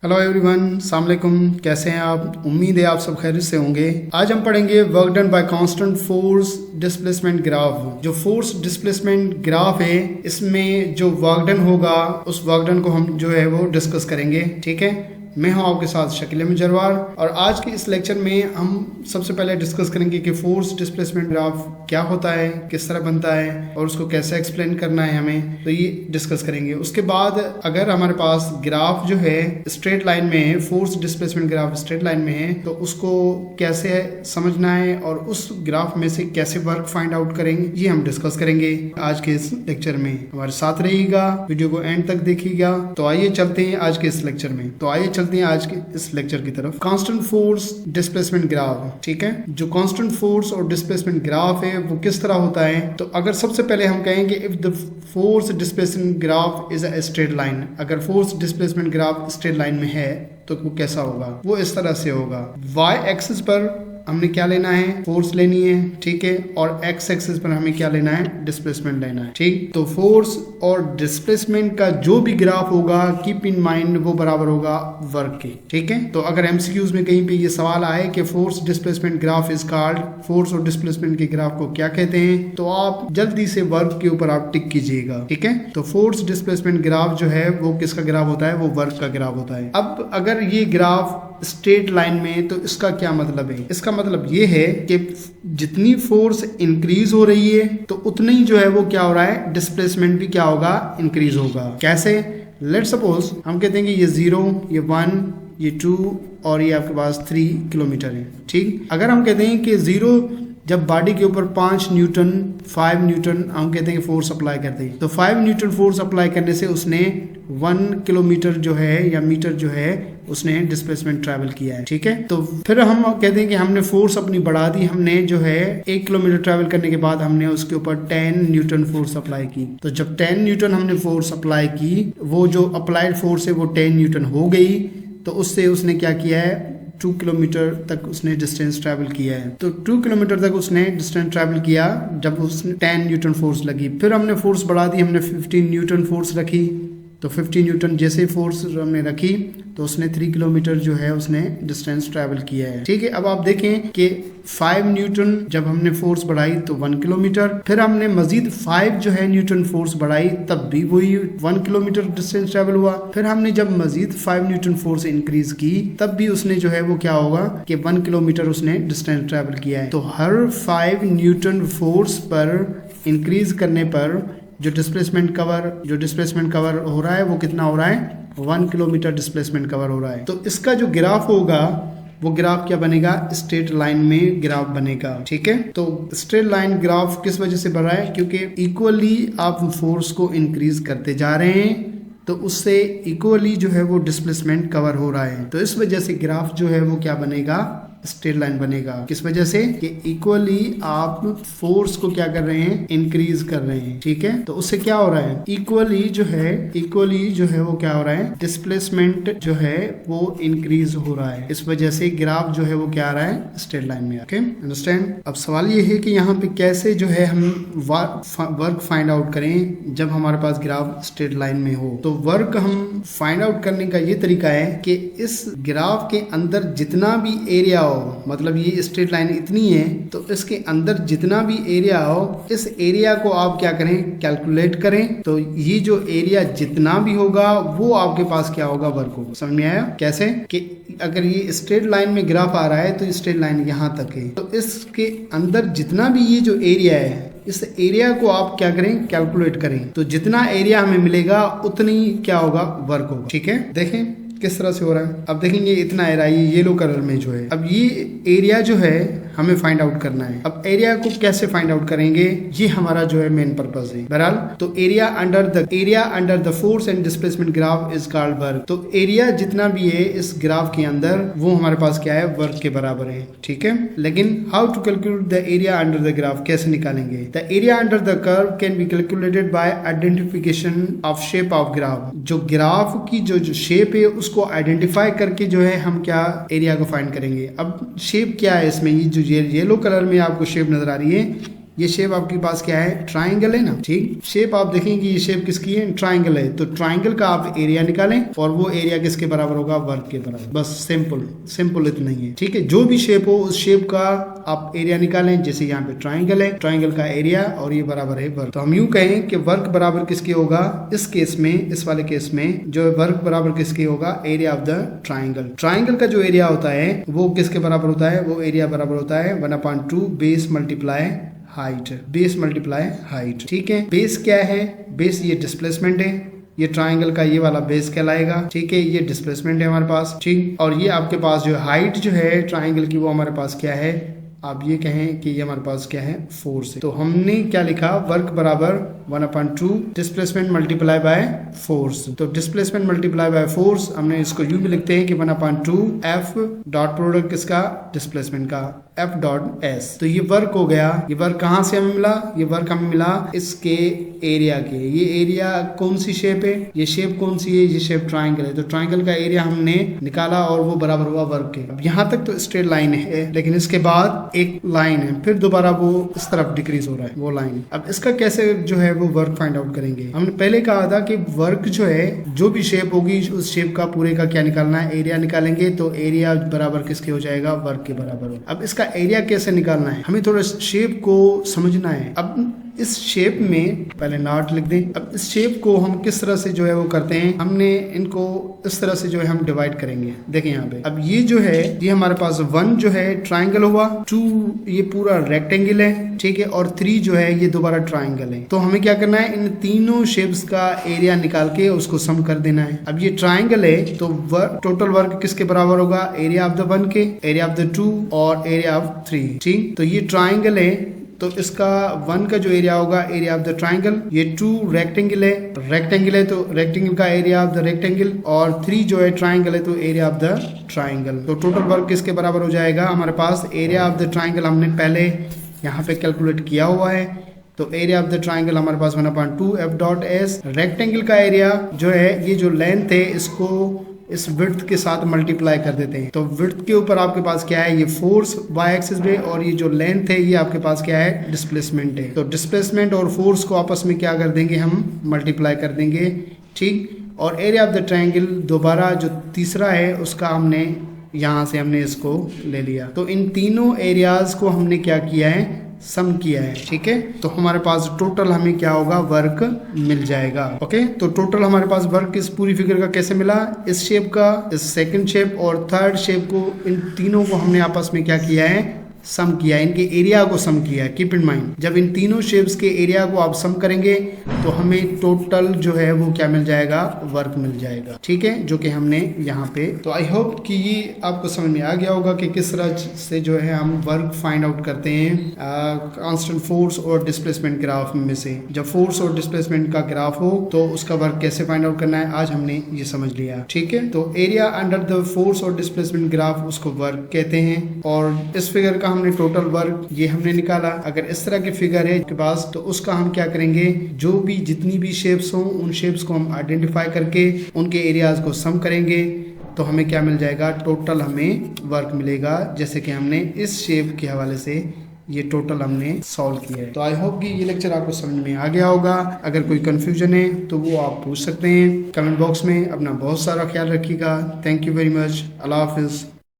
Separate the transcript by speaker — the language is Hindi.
Speaker 1: हेलो एवरीवन, अस्सलाम वालेकुम। कैसे हैं आप? उम्मीद है आप सब खैरियत से होंगे। आज हम पढ़ेंगे work done by constant force displacement graph. जो फोर्स डिस्प्लेसमेंट ग्राफ है, इसमें जो वर्क डन होगा उस वर्क डन को हम जो है वो डिस्कस करेंगे। ठीक है, मैं हूं आपके साथ शकील अहमद जरवार और आज के इस लेक्चर में हम सबसे पहले डिस्कस करेंगे कि फोर्स डिस्प्लेसमेंट ग्राफ क्या होता है, किस तरह बनता है और उसको कैसे एक्सप्लेन करना है हमें, तो ये डिस्कस करेंगे। उसके बाद अगर हमारे पास ग्राफ जो है स्ट्रेट लाइन में है, force displacement graph straight line में है, तो उसको कैसे समझना है और उस ग्राफ में से कैसे वर्क फाइंड आउट करेंगे, ये हम डिस्कस करेंगे आज के इस लेक्चर में। हमारे साथ रहिएगा, वीडियो को एंड तक देखिएगा। तो आइए चलते हैं आज के इस लेक्चर में। तो आइए चलते हैं आज के इस लेक्चर की तरफ। Constant force displacement graph. ठीक है, जो कांस्टेंट फोर्स और डिस्प्लेसमेंट ग्राफ है वो किस तरह होता है, तो अगर सबसे पहले हम कहेंगे if the force displacement graph is a straight line, अगर force displacement graph straight line में है तो वो कैसा होगा, वो इस तरह से होगा। वाई एक्सिस पर हमने क्या लेना है, फोर्स लेनी है। ठीक है, और एक्स एक्सिस पर हमें क्या लेना है, डिस्प्लेसमेंट लेना है। ठीक, तो फोर्स और डिस्प्लेसमेंट का जो भी ग्राफ होगा, कीप इन माइंड, वो बराबर होगा वर्क के। ठीक है, तो अगर एमसीक्यूज में कहीं पे ये सवाल आए कि force displacement graph is called, force और डिस्प्लेसमेंट के ग्राफ को क्या कहते हैं, तो आप जल्दी से वर्क के ऊपर आप टिक कीजिएगा। ठीक है, तो फोर्स डिस्प्लेसमेंट ग्राफ जो है वो किसका ग्राफ होता है, वो वर्क का ग्राफ होता है। अब अगर ये ग्राफ स्ट्रेट लाइन में, तो इसका क्या मतलब है, इसका मतलब ये है कि जितनी फोर्स इंक्रीज हो रही है तो उतना ही जो है वो क्या हो रहा है, डिस्प्लेसमेंट भी क्या होगा, इंक्रीज होगा। कैसे? लेट्स सपोज हम कहते हैं कि ये 0, ये 1, ये 2 और ये आपके पास 3 किलोमीटर है। ठीक, अगर हम कहते हैं कि 0 जब बॉडी के ऊपर 5 न्यूटन 5 न्यूटन हम कहते हैं फोर्स अप्लाई करते हैं, तो 5 न्यूटन फोर्स अप्लाई करने से उसने 1 किलोमीटर जो है या मीटर जो है उसने डिस्प्लेसमेंट ट्रैवल किया है। ठीक है, तो फिर हम कहते हैं कि हमने फोर्स अपनी बढ़ा दी, हमने जो है 1 किलोमीटर ट्रैवल करने के बाद हमने उसके ऊपर 10 न्यूटन फोर्स अप्लाई की। तो जब 10 न्यूटन हमने फोर्स अप्लाई की, वो जो अप्लाइड फोर्स है वो 10 न्यूटन हो गई, तो उससे उसने क्या किया है, 2 किलोमीटर तक उसने डिस्टेंस ट्रैवल किया है। तो 2 किलोमीटर तक उसने डिस्टेंस ट्रैवल किया जब उसने 10 न्यूटन फोर्स लगी। फिर हमने फोर्स बढ़ा दी, हमने 15 न्यूटन फोर्स रखी, तो 15 न्यूटन जैसे फोर्स हमने रखी तो उसने 3 किलोमीटर जो है उसने डिस्टेंस ट्रैवल किया है। ठीक है, अब आप देखें कि 5 न्यूटन जब हमने फोर्स बढ़ाई तो 1 किलोमीटर, फिर हमने मजीद 5 जो है न्यूटन फोर्स बढ़ाई तब भी वही 1 किलोमीटर डिस्टेंस ट्रैवल हुआ। फिर हमने जब मजीद 5 न्यूटन फोर्स इंक्रीज की तब भी उसने जो है वो क्या होगा कि 1 किलोमीटर उसने डिस्टेंस ट्रैवल किया है। तो हर 5 न्यूटन फोर्स पर इंक्रीज करने पर जो डिस्प्लेसमेंट कवर हो रहा है वो कितना हो रहा है, 1 किलोमीटर डिस्प्लेसमेंट कवर हो रहा है। तो इसका जो ग्राफ होगा वो ग्राफ क्या बनेगा, स्ट्रेट लाइन में ग्राफ बनेगा। ठीक है, तो स्ट्रेट लाइन ग्राफ किस वजह से बन रहा है, क्योंकि इक्वली आप फोर्स को इंक्रीज करते जा रहे हैं तो उससे इक्वली जो है वो डिस्प्लेसमेंट कवर हो रहा है। तो इस वजह से ग्राफ जो है वो क्या बनेगा, स्ट्रेट लाइन बनेगा। किस वजह से कि इक्वली आप फोर्स को क्या कर रहे हैं, इंक्रीज कर रहे हैं। ठीक है, तो उससे क्या हो रहा है, इक्वली जो है वो क्या हो रहा है, डिस्प्लेसमेंट जो है वो इंक्रीज हो रहा है। इस वजह से ग्राफ जो है वो क्या आ रहा है, स्ट्रेट लाइन में। Okay, understand. अब सवाल ये है कि यहाँ पे कैसे जो है हम वर्क फाइंड आउट करें जब हमारे पास ग्राफ स्ट्रेट लाइन में हो। तो वर्क हम फाइंड आउट करने का ये तरीका है कि इस ग्राफ के अंदर जितना भी एरिया हो, मतलब ये स्ट्रेट लाइन इतनी है तो इसके अंदर जितना भी एरिया हो, इस एरिया को आप क्या करें, कैलकुलेट करें। तो ये जो एरिया जितना भी होगा वो आपके पास क्या होगा, वर्क होगा। समझ में आया? कैसे कि अगर ये स्ट्रेट लाइन में ग्राफ आ रहा है तो स्ट्रेट लाइन यहाँ तक है, तो इसके अंदर जितना भी ये जो एरिया है इस एरिया को आप क्या करें, कैलकुलेट करें। तो जितना एरिया हमें मिलेगा उतनी क्या होगा, वर्क होगा। ठीक है, देखें किस तरह से हो रहा है। अब देखेंगे इतना एरिया ये येलो कलर में जो है, अब ये एरिया जो है हमें फाइंड आउट करना है। अब एरिया को कैसे फाइंड आउट करेंगे, ये हमारा जो है मेन पर्पस है। बहरहाल तो area under the force and displacement graph is called work. तो एरिया जितना भी है इस ग्राफ के अंदर वो हमारे पास क्या है, वर्क के बराबर है। ठीक है, लेकिन how to calculate the area under the graph, कैसे निकालेंगे। The area under the curve can be calculated by identification of shape of graph. जो ग्राफ की जो शेप है उसको आइडेंटिफाई करके जो है हम क्या एरिया को फाइंड करेंगे। अब शेप क्या है इसमें, ये जो येलो कलर में आपको शेप नजर आ रही है ये शेप आपके पास क्या है, ट्राइंगल है ना। ठीक, शेप आप देखेंगे ये शेप किसकी है, ट्राइंगल है। तो ट्राइंगल का आप एरिया निकालें और वो एरिया किसके बराबर होगा, वर्ग के बराबर। बस सिंपल इतना ही है। ठीक है, जो भी शेप हो उस शेप का आप एरिया निकालें। जैसे यहाँ पे ट्राइंगल है, ट्राइंगल का एरिया और ये बराबर है वर्ग। तो हम यूं कहें कि वर्ग बराबर किसके होगा, इस केस में, इस वाले केस में जो है वर्ग बराबर किसके होगा, area of the triangle. Triangle का जो एरिया होता है वो किसके बराबर होता है, वो एरिया बराबर होता है 1/2 base multiply height, base multiply height. ठीक है, बेस क्या है, बेस ये डिस्प्लेसमेंट है, ये ट्राइंगल का ये वाला बेस कहलाएगा। ठीक है, ये डिस्प्लेसमेंट है हमारे पास। ठीक, और ये आपके पास जो हाइट जो है ट्राइंगल की वो हमारे पास क्या है, आप ये कहें कि ये हमारे पास क्या है, फोर्स है। तो हमने क्या लिखा, वर्क बराबर 1/2 डिस्प्लेसमेंट मल्टीप्लाई बाय फोर्स। तो डिस्प्लेसमेंट मल्टीप्लाई बाय फोर्स हमने इसको यूं भी लिखते हैं कि 1/2 एफ डॉट प्रोडक्ट किसका, डिस्प्लेसमेंट का, एफ डॉट एस। तो ये वर्क हो गया। ये वर्क कहां से हमें मिला, ये वर्क हमें मिला इसके एरिया के। ये एरिया कौन सी शेप है, ये शेप कौन सी है, ये शेप ट्राइंगल है। तो ट्राइंगल का एरिया हमने निकाला और वो बराबर हुआ वर्क के। अब यहाँ तक तो स्ट्रेट लाइन है, लेकिन इसके बाद एक लाइन है, फिर दोबारा वो इस तरफ डिक्रीज हो रहा है, वो लाइन। अब इसका कैसे जो है वो वर्क फाइंड आउट करेंगे। हमने पहले कहा था कि वर्क जो है, जो भी शेप होगी उस शेप का पूरे का क्या निकालना है, एरिया निकालेंगे। तो एरिया बराबर किसके हो जाएगा, वर्क के बराबर हो। अब इसका एरिया कैसे निकालना है, हमें थोड़ा शेप को समझना है। अब इस शेप में पहले नॉट लिख दें। अब इस शेप को हम किस तरह से जो है वो करते हैं, हमने इनको इस तरह से जो है हम डिवाइड करेंगे। देखें यहाँ पे, अब ये जो है ये हमारे पास 1 जो है ट्राइंगल हुआ, 2 ये पूरा रेक्टेंगल है, ठीक है, और 3 जो है ये दोबारा ट्राइंगल है। तो हमें क्या करना है, इन तीनों शेप्स का एरिया निकाल के उसको सम कर देना है। अब ये ट्राइंगल है तो टोटल वर्क किसके बराबर होगा, एरिया ऑफ द 1 के, एरिया ऑफ द 2 और एरिया ऑफ 3। ठीक, तो ये ट्राइंगल है तो इसका 1 का जो एरिया होगा, एरिया ऑफ द ट्राइंगल। ये 2 रेक्टेंगल है तो रेक्टेंगल का एरिया ऑफ द रेक्टेंगल, और 3 जो है ट्राइंगल है तो एरिया ऑफ द ट्राइंगल। तो टोटल वर्क किसके बराबर हो जाएगा, हमारे पास एरिया ऑफ द ट्राइंगल हमने पहले यहाँ पे कैलकुलेट किया हुआ है। तो एरिया ऑफ द ट्राइंगल हमारे पास 1/2 एफ डॉट एस। रेक्टेंगल का एरिया जो है, ये जो लेंथ है इसको इस विड्थ के साथ मल्टीप्लाई कर देते हैं। तो विड्थ के ऊपर आपके पास क्या है, ये फोर्स वाई एक्सिस पे, और ये जो लेंथ है ये आपके पास क्या है, डिस्प्लेसमेंट है। तो डिस्प्लेसमेंट और फोर्स को आपस में क्या कर देंगे, हम मल्टीप्लाई कर देंगे। ठीक, और एरिया ऑफ द ट्राइंगल दोबारा जो तीसरा है उसका हमने यहाँ से हमने इसको ले लिया। तो इन तीनों एरियाज को हमने क्या किया है, सम किया है। ठीक है, तो हमारे पास टोटल हमें क्या होगा, वर्क मिल जाएगा। ओके, तो टोटल हमारे पास वर्क इस पूरी फिगर का कैसे मिला, इस शेप का, इस सेकंड शेप और थर्ड शेप को, इन तीनों को हमने आपस में क्या किया है, सम किया है, इनके एरिया को सम किया है। कीप इन माइंड, जब इन तीनों शेप्स के एरिया को आप सम करेंगे तो हमें टोटल जो है वो क्या मिल जाएगा, वर्क मिल जाएगा। ठीक है, जो कि हमने यहाँ पे। तो आई होप कि ये आपको समझ में आ गया होगा कि किस तरह से जो है हम वर्क फाइंड आउट करते हैं कांस्टेंट फोर्स और डिस्प्लेसमेंट ग्राफ में से। जब फोर्स और डिस्प्लेसमेंट का ग्राफ हो तो उसका वर्क कैसे फाइंड आउट करना है, आज हमने ये समझ लिया। ठीक है, तो एरिया अंडर द फोर्स और डिस्प्लेसमेंट ग्राफ उसको वर्क कहते हैं। और इस फिगर का हमने टोटल वर्क ये हमने निकाला। अगर इस तरह की फिगर है आपके पास तो उसका हम क्या करेंगे, जो भी जितनी भी शेप्स हों उन शेप्स को हम आइडेंटिफाई करके उनके एरियाज को सम करेंगे तो हमें क्या मिल जाएगा, टोटल हमें वर्क मिलेगा। जैसे कि हमने इस शेप के हवाले से ये टोटल हमने सॉल्व किया है। तो आई होप कि ये लेक्चर आपको समझ में आ गया होगा। अगर कोई कंफ्यूजन है तो वो आप पूछ सकते हैं कमेंट बॉक्स में। अपना बहुत सारा ख्याल रखिएगा। Thank you very much. अल्लाह हाफिज़।